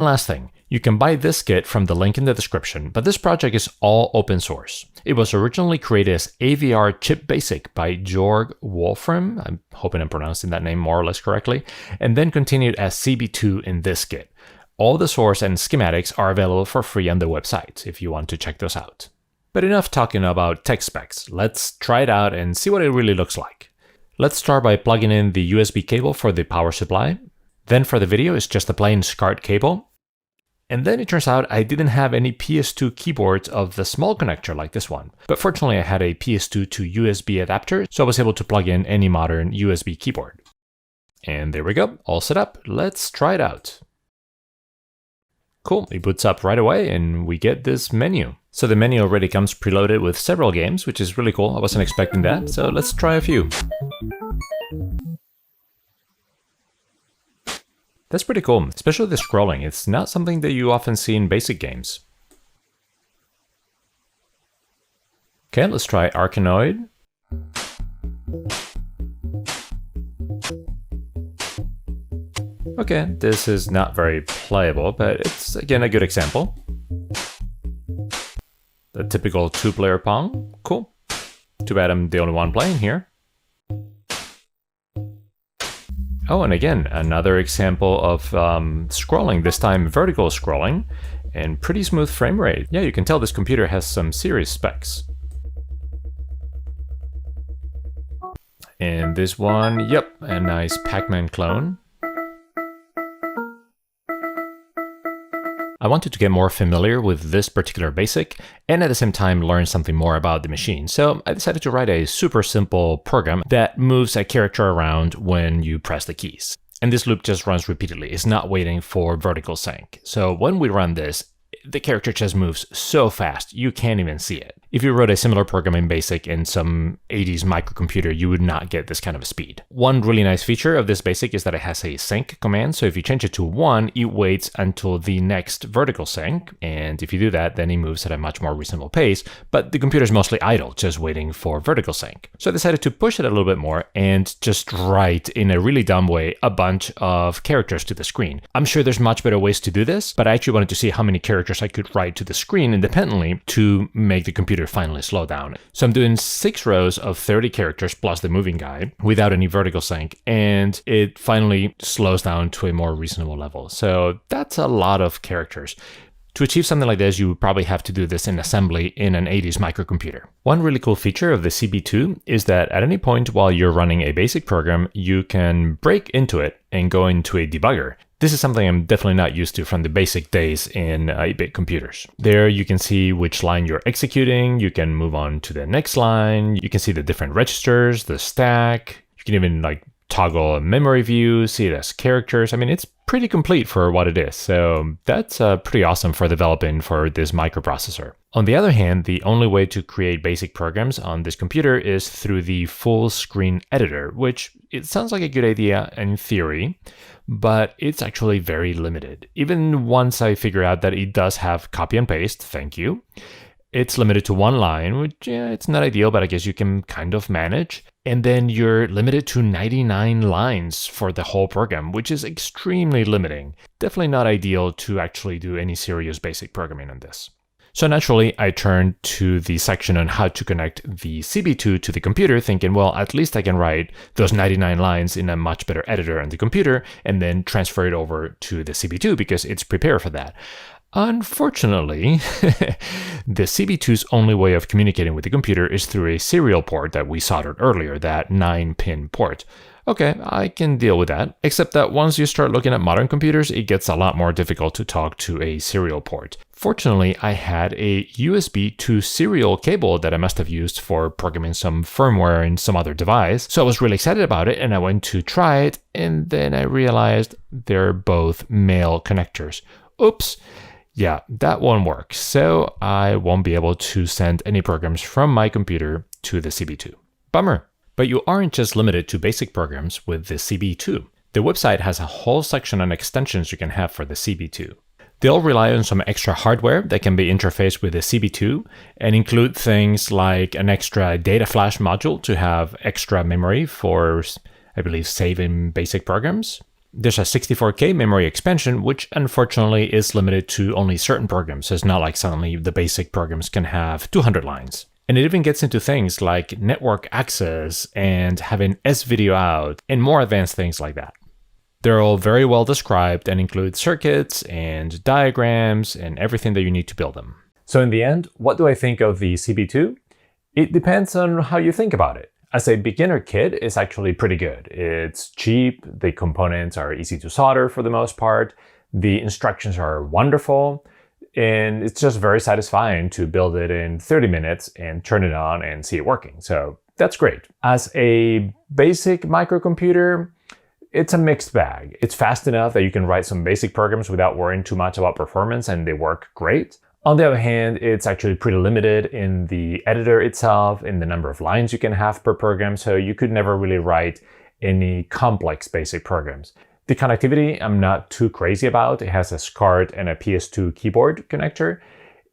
Last thing, you can buy this kit from the link in the description, but this project is all open source. It was originally created as AVR Chip Basic by Jorg Wolfram, I'm hoping I'm pronouncing that name more or less correctly, and then continued as CB2 in this kit. All the source and schematics are available for free on the website if you want to check those out. But enough talking about tech specs, let's try it out and see what it really looks like. Let's start by plugging in the USB cable for the power supply. Then for the video, it's just a plain SCART cable. And then it turns out I didn't have any PS2 keyboards of the small connector like this one. But fortunately I had a PS2 to USB adapter, so I was able to plug in any modern USB keyboard. And there we go, all set up. Let's try it out. Cool, it boots up right away and we get this menu. So the menu already comes preloaded with several games, which is really cool. I wasn't expecting that, so let's try a few. That's pretty cool, especially the scrolling. It's not something that you often see in basic games. Okay, let's try Arkanoid. Okay, this is not very playable, but it's again a good example. The typical two-player Pong, cool. Too bad I'm the only one playing here. Oh, and again, another example of scrolling, this time vertical scrolling, and pretty smooth frame rate. Yeah, you can tell this computer has some serious specs. And this one, yep, a nice Pac-Man clone. I wanted to get more familiar with this particular basic and at the same time learn something more about the machine. So I decided to write a super simple program that moves a character around when you press the keys. And this loop just runs repeatedly. It's not waiting for vertical sync. So when we run this, the character just moves so fast, you can't even see it. If you wrote a similar program in BASIC in some 80s microcomputer, you would not get this kind of speed. One really nice feature of this BASIC is that it has a sync command, so if you change it to 1, it waits until the next vertical sync, and if you do that, then it moves at a much more reasonable pace, but the computer is mostly idle, just waiting for vertical sync. So I decided to push it a little bit more and just write, in a really dumb way, a bunch of characters to the screen. I'm sure there's much better ways to do this, but I actually wanted to see how many characters I could write to the screen independently to make the computer finally slow down. So I'm doing 6 rows of 30 characters plus the moving guy without any vertical sync, and it finally slows down to a more reasonable level. So that's a lot of characters. To achieve something like this, you would probably have to do this in assembly in an 80s microcomputer. One really cool feature of the CB2 is that at any point while you're running a basic program, you can break into it and go into a debugger. This is something I'm definitely not used to from the basic days in 8-bit computers. There you can see which line you're executing, you can move on to the next line, you can see the different registers, the stack, you can even toggle a memory view, see it as characters. I mean, it's pretty complete for what it is, so that's pretty awesome for developing for this microprocessor. On the other hand, the only way to create basic programs on this computer is through the full screen editor, which it sounds like a good idea in theory, but it's actually very limited. Even once I figure out that it does have copy and paste, thank you, it's limited to 1 line, which, yeah, it's not ideal, but I guess you can kind of manage. And then you're limited to 99 lines for the whole program, which is extremely limiting. Definitely not ideal to actually do any serious basic programming on this. So naturally, I turned to the section on how to connect the CB2 to the computer, thinking, well, at least I can write those 99 lines in a much better editor on the computer and then transfer it over to the CB2 because it's prepared for that. Unfortunately, the CB2's only way of communicating with the computer is through a serial port that we soldered earlier, that 9-pin port. Okay, I can deal with that, except that once you start looking at modern computers, it gets a lot more difficult to talk to a serial port. Fortunately, I had a USB to serial cable that I must have used for programming some firmware in some other device, so I was really excited about it and I went to try it, and then I realized they're both male connectors. Oops. Yeah, that won't work, so I won't be able to send any programs from my computer to the CB2. Bummer. But you aren't just limited to basic programs with the CB2. The website has a whole section on extensions you can have for the CB2. They all rely on some extra hardware that can be interfaced with the CB2 and include things like an extra data flash module to have extra memory for, I believe, saving basic programs. There's a 64K memory expansion, which unfortunately is limited to only certain programs. So it's not like suddenly the basic programs can have 200 lines. And it even gets into things like network access and having S-video out and more advanced things like that. They're all very well described and include circuits and diagrams and everything that you need to build them. So in the end, what do I think of the CB2? It depends on how you think about it. As a beginner kit, it's actually pretty good. It's cheap, the components are easy to solder for the most part, the instructions are wonderful, and it's just very satisfying to build it in 30 minutes and turn it on and see it working. So that's great. As a basic microcomputer, it's a mixed bag. It's fast enough that you can write some basic programs without worrying too much about performance, and they work great. On the other hand, it's actually pretty limited in the editor itself, in the number of lines you can have per program, so you could never really write any complex basic programs. The connectivity, I'm not too crazy about. It has a SCART and a PS2 keyboard connector.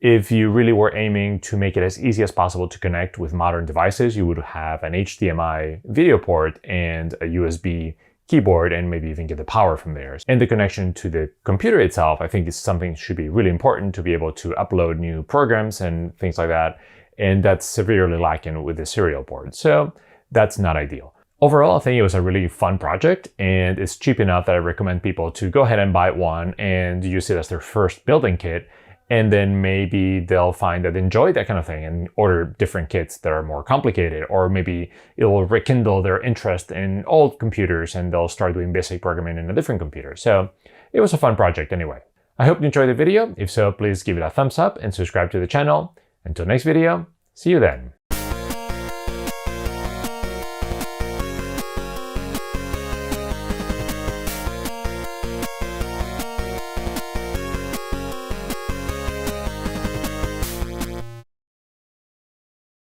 If you really were aiming to make it as easy as possible to connect with modern devices, you would have an HDMI video port and a USB keyboard and maybe even get the power from there. And the connection to the computer itself, I think, is something that should be really important to be able to upload new programs and things like that. And that's severely lacking with the serial board. So that's not ideal. Overall, I think it was a really fun project, and it's cheap enough that I recommend people to go ahead and buy one and use it as their first building kit. And then maybe they'll find that they enjoy that kind of thing and order different kits that are more complicated, or maybe it will rekindle their interest in old computers and they'll start doing basic programming in a different computer. So it was a fun project anyway. I hope you enjoyed the video. If so, please give it a thumbs up and subscribe to the channel. Until next video, see you then.